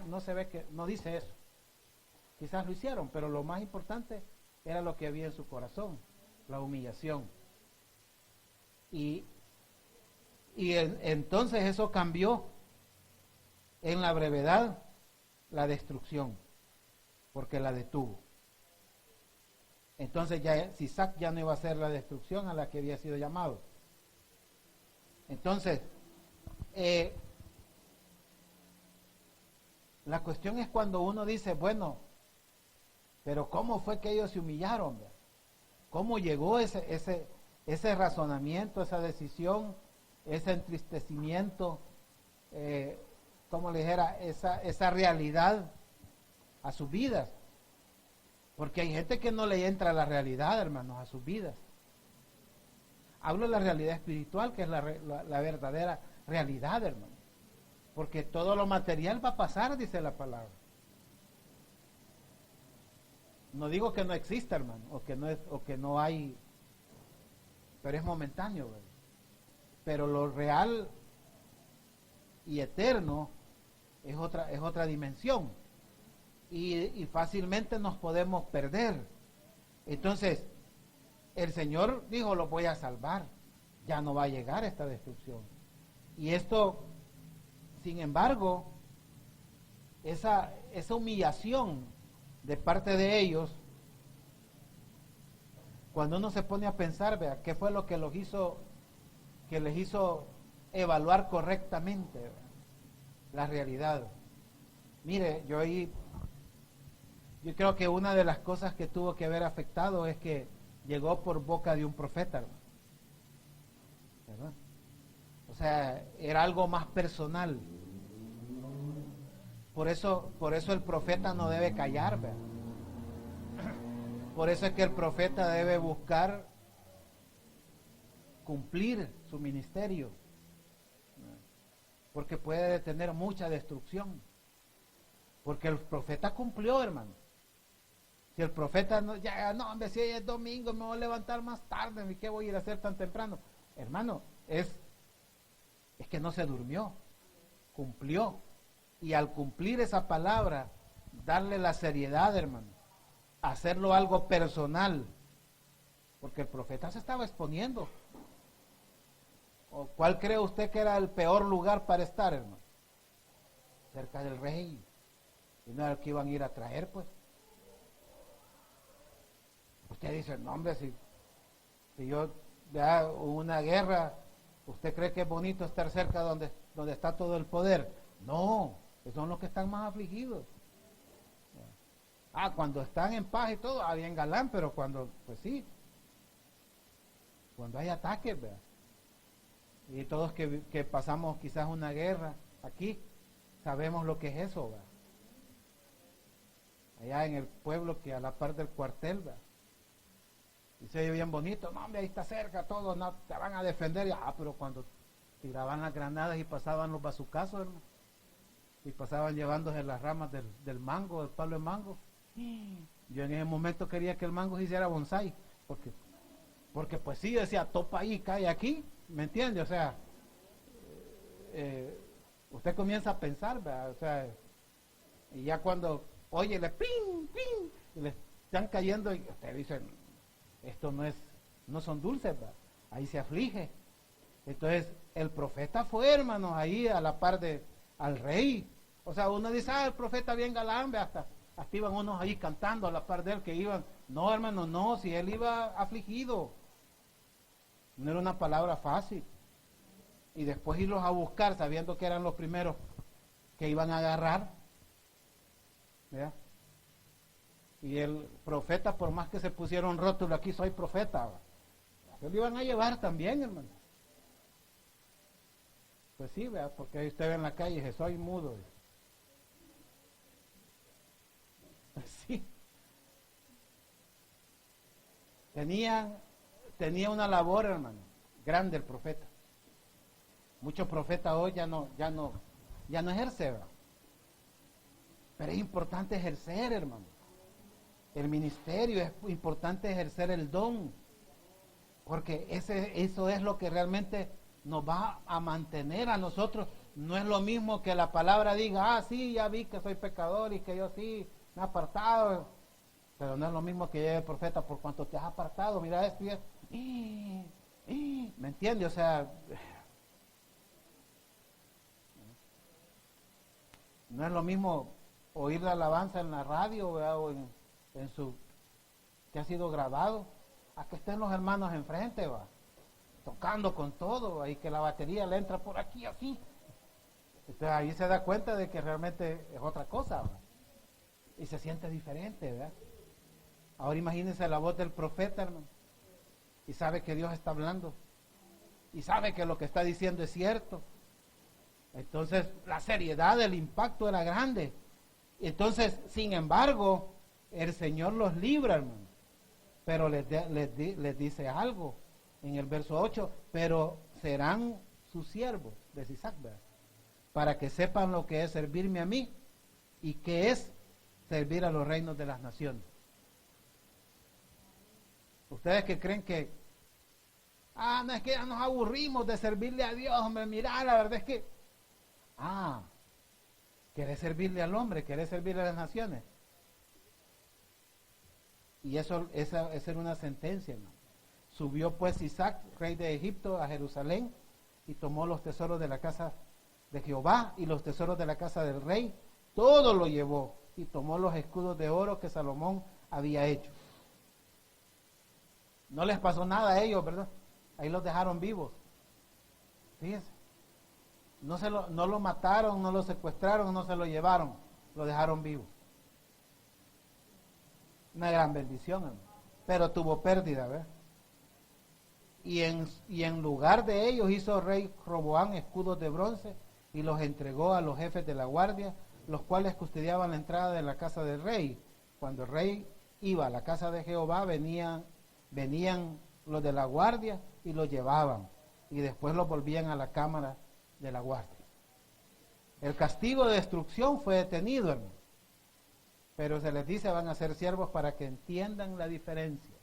No se ve que, no dice eso. Quizás lo hicieron, pero lo más importante era lo que había en su corazón, la humillación. Entonces eso cambió en la brevedad la destrucción, porque la detuvo. Entonces ya Sisac ya no iba a ser la destrucción a la que había sido llamado. Entonces, la cuestión es cuando uno dice, bueno, pero ¿cómo fue que ellos se humillaron? ¿Cómo llegó ese razonamiento, esa decisión, ese entristecimiento, como le dijera, esa realidad a sus vidas? Porque hay gente que no le entra la realidad, hermanos, a sus vidas. Hablo de la realidad espiritual, que es la verdadera realidad, hermano. Porque todo lo material va a pasar, dice la palabra. No digo que no exista, hermano, o que no hay, pero es momentáneo, ¿verdad? Pero lo real y eterno es otra dimensión. Y fácilmente nos podemos perder. Entonces, el Señor dijo, lo voy a salvar. Ya no va a llegar esta destrucción. Y esto, sin embargo, esa humillación de parte de ellos, cuando uno se pone a pensar, vea, ¿qué fue lo que les hizo evaluar correctamente, vea, la realidad? Mire, yo creo que una de las cosas que tuvo que haber afectado es que llegó por boca de un profeta, ¿verdad? O sea, era algo más personal. Por eso el profeta no debe callar, ¿verdad? Por eso es que el profeta debe buscar cumplir su ministerio, porque puede detener mucha destrucción. Porque el profeta cumplió, hermano. Si el profeta no, hombre, si es domingo me voy a levantar más tarde, ¿y qué voy a ir a hacer tan temprano? Hermano, es que no se durmió, cumplió. Y al cumplir esa palabra, darle la seriedad, hermano, hacerlo algo personal, porque el profeta se estaba exponiendo. ¿O cuál cree usted que era el peor lugar para estar, hermano? Cerca del rey. Y no era el que iban a ir a traer, pues. Usted dice, no, hombre, si yo ya hubo una guerra, ¿usted cree que es bonito estar cerca donde está todo el poder? No, son los que están más afligidos. Cuando están en paz y todo, bien galán, pero cuando, pues sí, cuando hay ataques, ¿verdad? Y todos que pasamos quizás una guerra aquí, sabemos lo que es eso, ¿verdad? Allá en el pueblo que a la par del cuartel, ¿verdad? Y se oye bien bonito, no, hombre, ahí está cerca, todos no, te van a defender. Pero cuando tiraban las granadas y pasaban los bazucazos, hermano, y pasaban llevándose las ramas del mango, del palo de mango, yo en ese momento quería que el mango se hiciera bonsai, porque pues sí, decía, topa ahí, cae aquí, ¿me entiende? O sea, usted comienza a pensar, ¿verdad? O sea, y ya cuando oye, le ping, ping, y le están cayendo, y usted dice, esto no son dulces, ¿verdad? Ahí se aflige. Entonces, el profeta fue, hermanos, ahí a la par al rey. O sea, uno dice, el profeta bien galán, hasta iban unos ahí cantando a la par de él que iban. No, hermano, no, si él iba afligido. No era una palabra fácil. Y después irlos a buscar, sabiendo que eran los primeros que iban a agarrar. ¿Verdad? Y el profeta, por más que se pusieron rótulo, aquí soy profeta, se lo iban a llevar también, hermano. Pues sí, ¿verdad? Porque ahí usted ve en la calle y dice, soy mudo. Pues sí. Tenía una labor, hermano, grande el profeta. Muchos profetas hoy ya no ejercen, ¿verdad? Pero es importante ejercer, hermano. El ministerio es importante ejercer el don, porque eso es lo que realmente nos va a mantener a nosotros. No es lo mismo que la palabra diga, sí, ya vi que soy pecador y que yo sí me he apartado. Pero no es lo mismo que llegue el profeta, por cuanto te has apartado, mira esto y esto. ¿Me entiende? O sea, no es lo mismo oír la alabanza en la radio, ¿verdad? O en su que ha sido grabado, a que estén los hermanos enfrente, va, tocando con todo, y que la batería le entra por aquí así. Entonces ahí se da cuenta de que realmente es otra cosa, ¿va? Y se siente diferente, ¿verdad? Ahora imagínense la voz del profeta, hermano, y sabe que Dios está hablando, y sabe que lo que está diciendo es cierto. Entonces la seriedad del impacto era grande. Entonces, sin embargo, el Señor los libra, hermano. Pero les dice algo en el verso 8, pero serán sus siervos, de Sisac, para que sepan lo que es servirme a mí y que es servir a los reinos de las naciones. Ustedes que creen que, no es que ya nos aburrimos de servirle a Dios, hombre, mira, la verdad es que, querés servirle al hombre, querés servirle a las naciones. Y esa era una sentencia, ¿no? Subió pues Sisac, rey de Egipto, a Jerusalén, y tomó los tesoros de la casa de Jehová y los tesoros de la casa del rey, todo lo llevó, y tomó los escudos de oro que Salomón había hecho. No les pasó nada a ellos, ¿verdad? Ahí los dejaron vivos. Fíjense. No lo mataron, no lo secuestraron, no se lo llevaron, lo dejaron vivo. Una gran bendición, hermano. Pero tuvo pérdida, ¿verdad? Y en lugar de ellos hizo rey Roboam escudos de bronce y los entregó a los jefes de la guardia, los cuales custodiaban la entrada de la casa del rey. Cuando el rey iba a la casa de Jehová, venían los de la guardia y los llevaban, y después los volvían a la cámara de la guardia. El castigo de destrucción fue detenido, hermano. Pero se les dice, van a ser siervos para que entiendan la diferencia.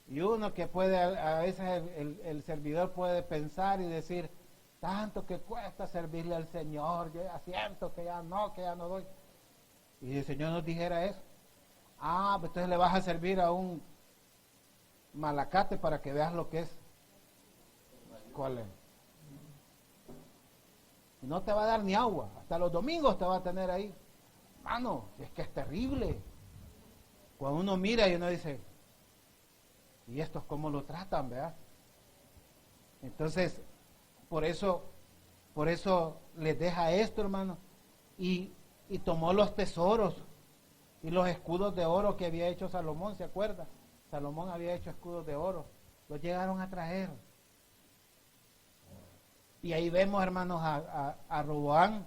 Y uno que puede, a veces el servidor puede pensar y decir, tanto que cuesta servirle al Señor, yo ya siento que ya no doy. Y el Señor nos dijera eso. Pues entonces le vas a servir a un malacate para que veas lo que es. ¿Cuál es? Y no te va a dar ni agua, hasta los domingos te va a tener ahí. Mano, es que es terrible. Cuando uno mira y uno dice, ¿y estos cómo lo tratan, verdad? Entonces, por eso les deja esto, hermano, y tomó los tesoros y los escudos de oro que había hecho Salomón, ¿se acuerda? Salomón había hecho escudos de oro, los llegaron a traer. Y ahí vemos, hermanos, a Roboam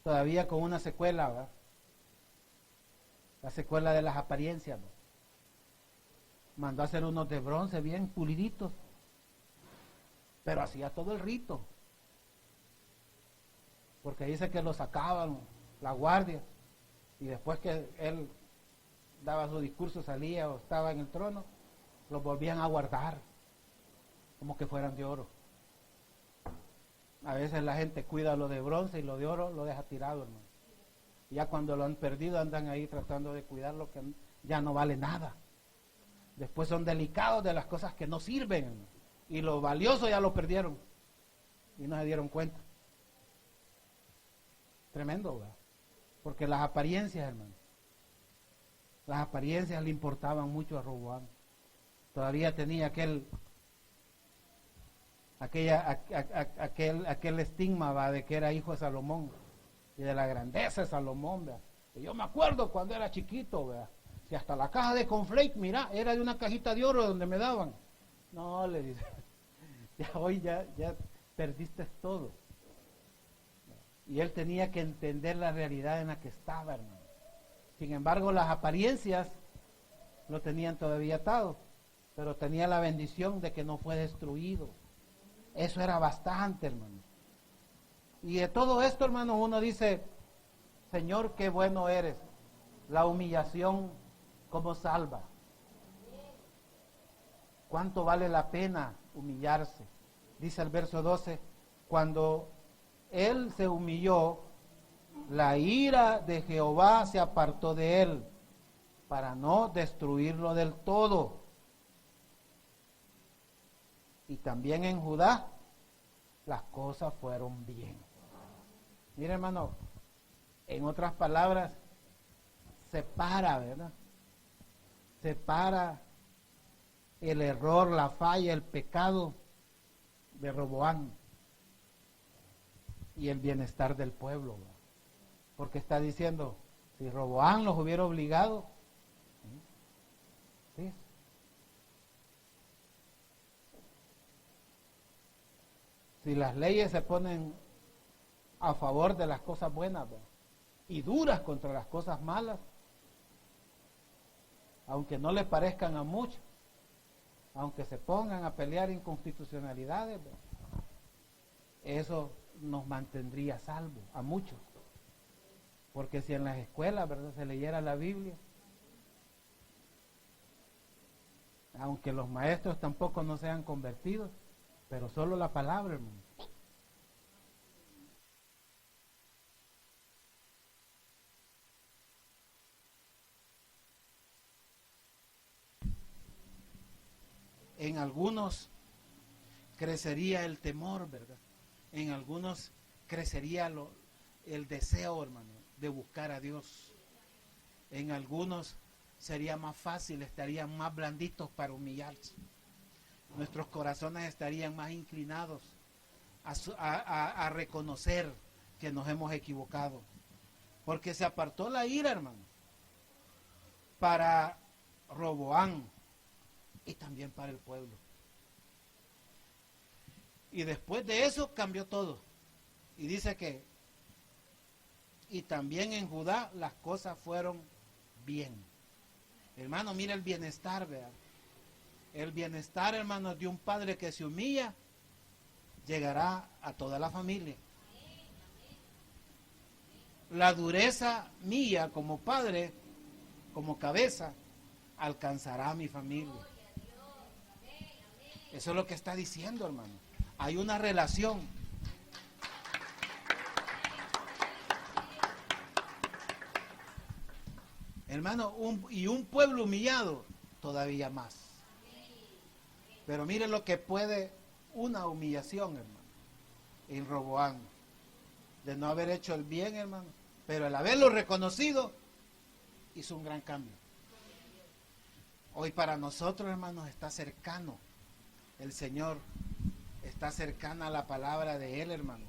todavía con una secuela, ¿verdad? La secuela de las apariencias, ¿verdad? Mandó a hacer unos de bronce bien puliditos, pero hacía todo el rito, porque dice que lo sacaban la guardia, y después que él daba su discurso, salía o estaba en el trono, los volvían a guardar como que fueran de oro. A veces la gente cuida lo de bronce y lo de oro lo deja tirado, hermano. Ya cuando lo han perdido andan ahí tratando de cuidar lo que ya no vale nada. Después son delicados de las cosas que no sirven, hermano. Y lo valioso ya lo perdieron y no se dieron cuenta. Tremendo, ¿verdad? Porque las apariencias, hermano, las apariencias le importaban mucho a Roboam. Todavía tenía aquel estigma, ¿va?, de que era hijo de Salomón y de la grandeza de Salomón, ¿va? Y yo me acuerdo cuando era chiquito, ¿va? Si hasta la caja de cornflakes, mira, era de una cajita de oro donde me daban. No, le dice, Ya hoy ya perdiste todo. Y él tenía que entender la realidad en la que estaba, hermano. Sin embargo, las apariencias lo tenían todavía atado, pero tenía la bendición de que no fue destruido. Eso era bastante, hermano. Y de todo esto, hermano, uno dice, Señor, qué bueno eres. La humillación como salva. ¿Cuánto vale la pena humillarse? Dice el verso 12, cuando él se humilló, la ira de Jehová se apartó de él para no destruirlo del todo. Y también en Judá las cosas fueron bien. Mire, hermano, en otras palabras, separa, ¿verdad? Separa el error, la falla, el pecado de Roboam y el bienestar del pueblo, ¿verdad? Porque está diciendo, si Roboam los hubiera obligado, ¿sí? Si las leyes se ponen a favor de las cosas buenas, ¿verdad?, y duras contra las cosas malas, aunque no le parezcan a muchos, aunque se pongan a pelear inconstitucionalidades, ¿verdad?, eso nos mantendría salvos a muchos. Porque si en las escuelas, ¿verdad?, se leyera la Biblia, aunque los maestros tampoco no sean convertidos, pero solo la palabra, hermano. En algunos crecería el temor, ¿verdad? En algunos crecería el deseo, hermano, de buscar a Dios. En algunos sería más fácil, estarían más blanditos para humillarse. Nuestros corazones estarían más inclinados a reconocer que nos hemos equivocado. Porque se apartó la ira, hermano, para Roboam y también para el pueblo. Y después de eso cambió todo. Y dice que, y también en Judá las cosas fueron bien. Hermano, mira el bienestar, vea. El bienestar, hermano, de un padre que se humilla, llegará a toda la familia. La dureza mía como padre, como cabeza, alcanzará a mi familia. Eso es lo que está diciendo, hermano. Hay una relación. Hermano, un pueblo humillado, todavía más. Pero mire lo que puede una humillación, hermano, en Roboam, de no haber hecho el bien, hermano, pero al haberlo reconocido, hizo un gran cambio. Hoy para nosotros, hermanos, está cercano el Señor, está cercana la palabra de Él, hermano,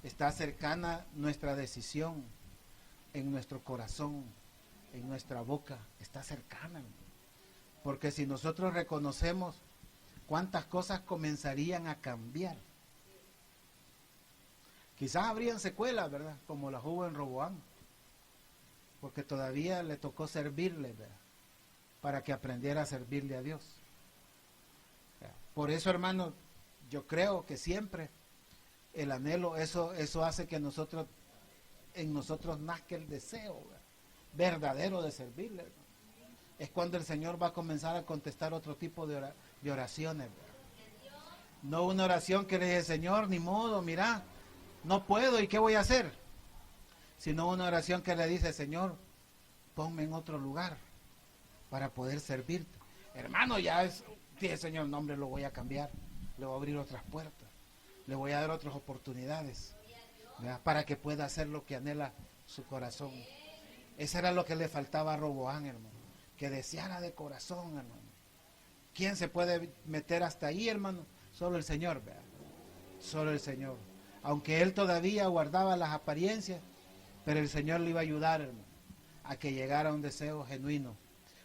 está cercana nuestra decisión en nuestro corazón, en nuestra boca, está cercana, hermano. Porque si nosotros reconocemos, cuántas cosas comenzarían a cambiar. Quizás habrían secuelas, ¿verdad?, como las hubo en Roboam, porque todavía le tocó servirle, ¿verdad?, para que aprendiera a servirle a Dios. Por eso, hermano, yo creo que siempre el anhelo, eso hace que en nosotros nazca el deseo, ¿verdad?, verdadero de servirle, ¿verdad? Es cuando el Señor va a comenzar a contestar otro tipo de oraciones, ¿verdad? No una oración que le dice, Señor, ni modo, mira, no puedo, ¿y qué voy a hacer? Sino una oración que le dice, Señor, ponme en otro lugar para poder servirte. Hermano, dice, Señor, no, hombre, lo voy a cambiar, le voy a abrir otras puertas, le voy a dar otras oportunidades, ¿verdad?, para que pueda hacer lo que anhela su corazón. Eso era lo que le faltaba a Roboam, hermano, que deseara de corazón, hermano. ¿Quién se puede meter hasta ahí, hermano? Solo el Señor, ¿verdad? Solo el Señor. Aunque él todavía guardaba las apariencias, pero el Señor le iba a ayudar, hermano, a que llegara a un deseo genuino.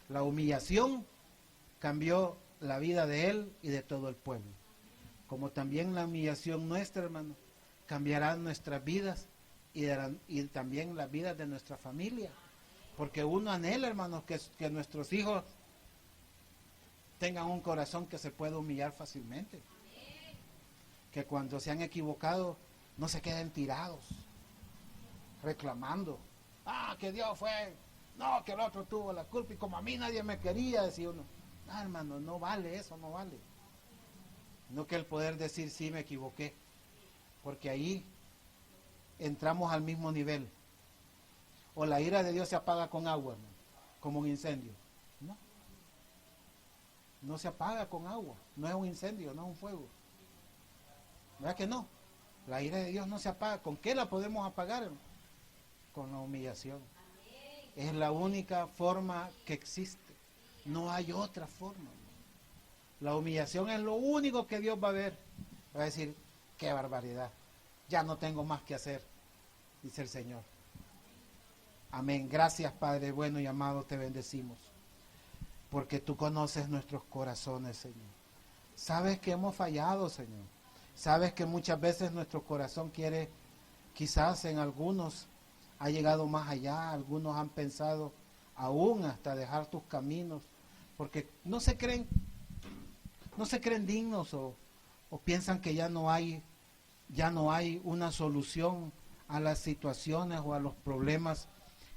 La humillación cambió la vida de él y de todo el pueblo. como también la humillación nuestra, hermano, cambiará nuestras vidas y también las vidas de nuestra familia. Porque uno anhela, hermanos, que nuestros hijos tengan un corazón que se pueda humillar fácilmente. Que cuando se han equivocado no se queden tirados, reclamando. Ah, que Dios fue, no, que el otro tuvo la culpa y como a mí nadie me quería, decía uno. Ah, hermano, no vale eso, no vale. No que el poder decir sí me equivoqué, porque ahí entramos al mismo nivel. O la ira de Dios se apaga con agua, hermano, como un incendio. No, no se apaga con agua, no es un incendio, no es un fuego. ¿Verdad que no? La ira de Dios no se apaga. ¿Con qué la podemos apagar, hermano? Con la humillación. Es la única forma que existe. No hay otra forma. La humillación es lo único que Dios va a ver. Va a decir, qué barbaridad. Ya no tengo más que hacer, dice el Señor. Amén. Gracias, Padre bueno y amado, te bendecimos. Porque tú conoces nuestros corazones, Señor. Sabes que hemos fallado, Señor. Sabes que muchas veces nuestro corazón quiere, quizás en algunos ha llegado más allá, algunos han pensado aún hasta dejar tus caminos, porque no se creen dignos o piensan que ya no hay una solución a las situaciones o a los problemas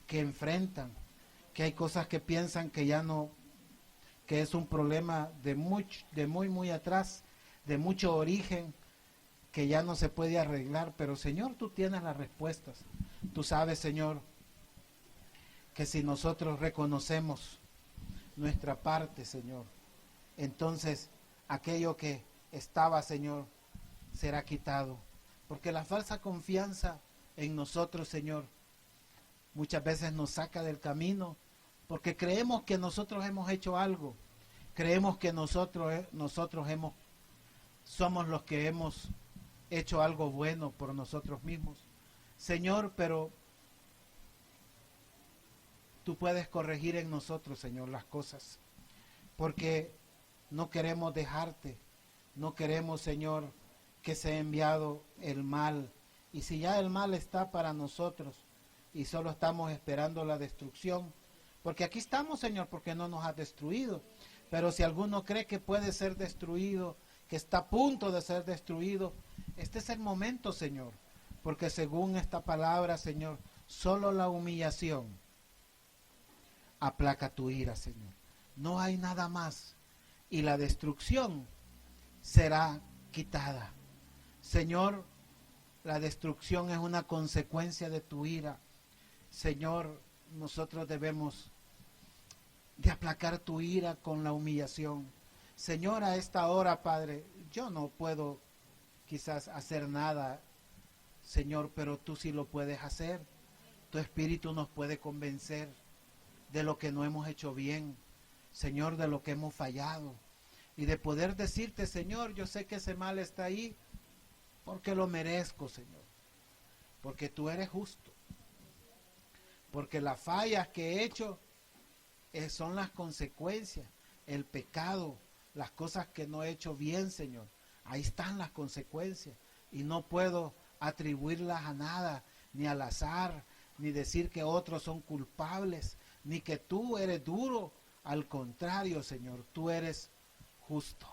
que enfrentan, que hay cosas que piensan que ya no, que es un problema de muy atrás, de mucho origen, que ya no se puede arreglar, pero Señor, tú tienes las respuestas. Tú sabes, Señor, que si nosotros reconocemos nuestra parte, Señor, entonces aquello que estaba, Señor, será quitado. Porque la falsa confianza en nosotros, Señor, muchas veces nos saca del camino, porque creemos que nosotros hemos hecho algo, creemos que nosotros somos los que hemos hecho algo bueno por nosotros mismos. Señor, pero tú puedes corregir en nosotros, Señor, las cosas, porque no queremos dejarte, no queremos, Señor, que sea enviado el mal, y si ya el mal está para nosotros y solo estamos esperando la destrucción, porque aquí estamos, Señor, porque no nos has destruido, pero si alguno cree que puede ser destruido, que está a punto de ser destruido, este es el momento, Señor, porque según esta palabra, Señor, solo la humillación aplaca tu ira, Señor. No hay nada más. Y la destrucción será quitada. Señor, la destrucción es una consecuencia de tu ira. Señor, nosotros debemos de aplacar tu ira con la humillación. Señor, a esta hora, Padre, yo no puedo quizás hacer nada, Señor, pero tú sí lo puedes hacer. Tu Espíritu nos puede convencer de lo que no hemos hecho bien, Señor, de lo que hemos fallado, y de poder decirte, Señor, yo sé que ese mal está ahí, porque lo merezco, Señor, porque tú eres justo, porque las fallas que he hecho son las consecuencias, el pecado, las cosas que no he hecho bien, Señor, ahí están las consecuencias, y no puedo atribuirlas a nada, ni al azar, ni decir que otros son culpables, ni que tú eres duro. Al contrario, Señor, tú eres justo.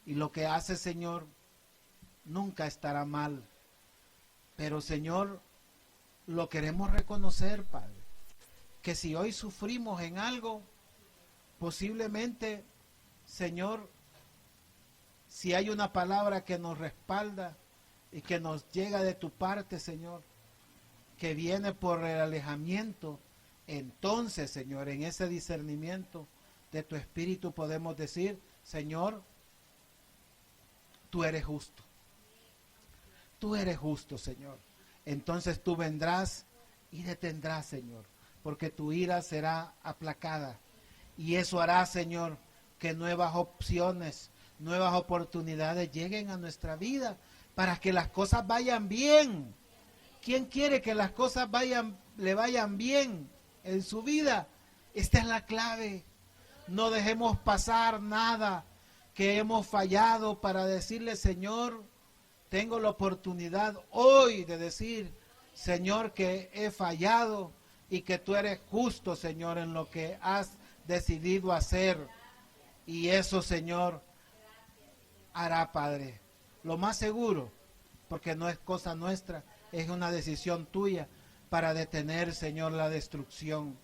Y lo que haces, Señor, nunca estará mal. Pero, Señor, lo queremos reconocer, Padre, que si hoy sufrimos en algo, posiblemente, Señor, si hay una palabra que nos respalda y que nos llega de tu parte, Señor, que viene por el alejamiento, entonces, Señor, en ese discernimiento de tu Espíritu podemos decir, Señor, tú eres justo. Tú eres justo, Señor. Entonces tú vendrás y detendrás, Señor, porque tu ira será aplacada. Y eso hará, Señor, que nuevas opciones, nuevas oportunidades lleguen a nuestra vida para que las cosas vayan bien. ¿Quién quiere que las cosas le vayan bien en su vida? Esta es la clave. No dejemos pasar nada que hemos fallado para decirle, Señor, tengo la oportunidad hoy de decir, Señor, que he fallado y que tú eres justo, Señor, en lo que has decidido hacer. Y eso, Señor, hará, Padre. Lo más seguro, porque no es cosa nuestra, es una decisión tuya para detener, Señor, la destrucción.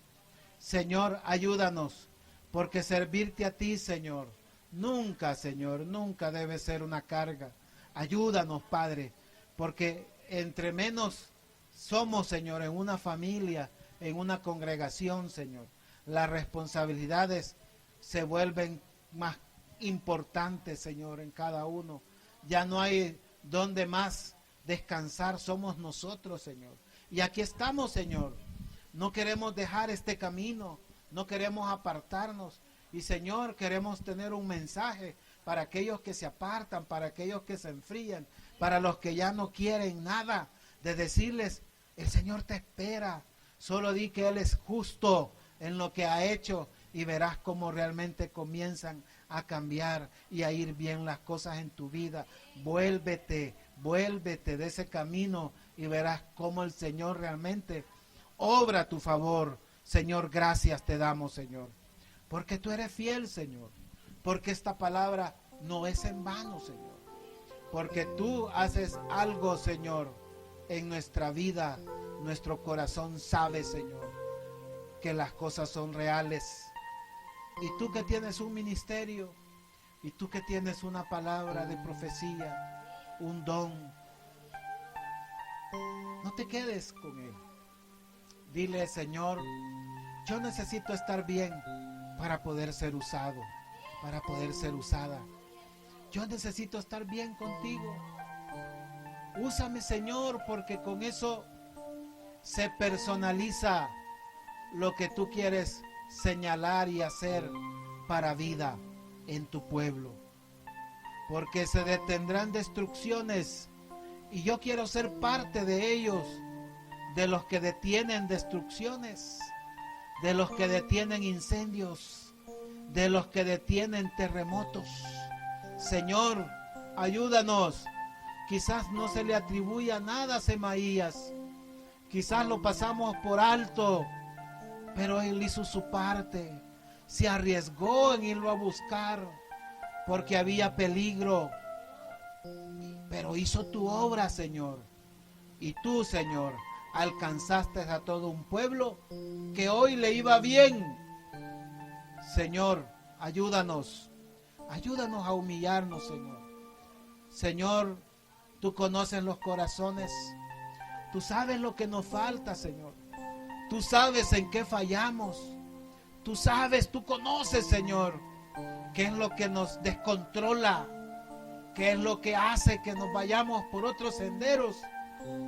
Señor, ayúdanos, porque servirte a ti, Señor, nunca, Señor, nunca debe ser una carga. Ayúdanos, Padre, porque entre menos somos, Señor, en una familia, en una congregación, Señor, las responsabilidades se vuelven más importantes, Señor, en cada uno. Ya no hay donde más descansar, somos nosotros, Señor. Y aquí estamos, Señor. No queremos dejar este camino, no queremos apartarnos. Y, Señor, queremos tener un mensaje para aquellos que se apartan, para aquellos que se enfrían, para los que ya no quieren nada, de decirles, el Señor te espera. Solo di que Él es justo en lo que ha hecho y verás cómo realmente comienzan a cambiar y a ir bien las cosas en tu vida. Vuélvete de ese camino y verás cómo el Señor realmente obra a tu favor. Señor, gracias te damos, Señor, porque tú eres fiel, Señor, porque esta palabra no es en vano, Señor, porque tú haces algo, Señor, en nuestra vida. Nuestro corazón sabe, Señor, que las cosas son reales. Y tú que tienes un ministerio, y tú que tienes una palabra de profecía, un don, no te quedes con él. Dile, Señor, yo necesito estar bien para poder ser usado, para poder ser usada. Yo necesito estar bien contigo. Úsame, Señor, porque con eso se personaliza lo que tú quieres señalar y hacer para vida en tu pueblo. Porque se detendrán destrucciones y yo quiero ser parte de ellos, de los que detienen destrucciones, de los que detienen incendios, de los que detienen terremotos. Señor, ayúdanos. Quizás no se le atribuya nada a Semaías, quizás lo pasamos por alto, pero él hizo su parte, se arriesgó en irlo a buscar, porque había peligro, pero hizo tu obra, Señor. Y tú, Señor, alcanzaste a todo un pueblo que hoy le iba bien. Señor, ayúdanos a humillarnos, Señor. Señor, tú conoces los corazones, tú sabes lo que nos falta, Señor. Tú sabes en qué fallamos. Tú sabes, tú conoces, Señor, qué es lo que nos descontrola, qué es lo que hace que nos vayamos por otros senderos.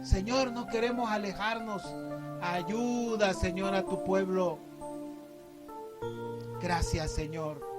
Señor, no queremos alejarnos. Ayuda, Señor, a tu pueblo. Gracias, Señor.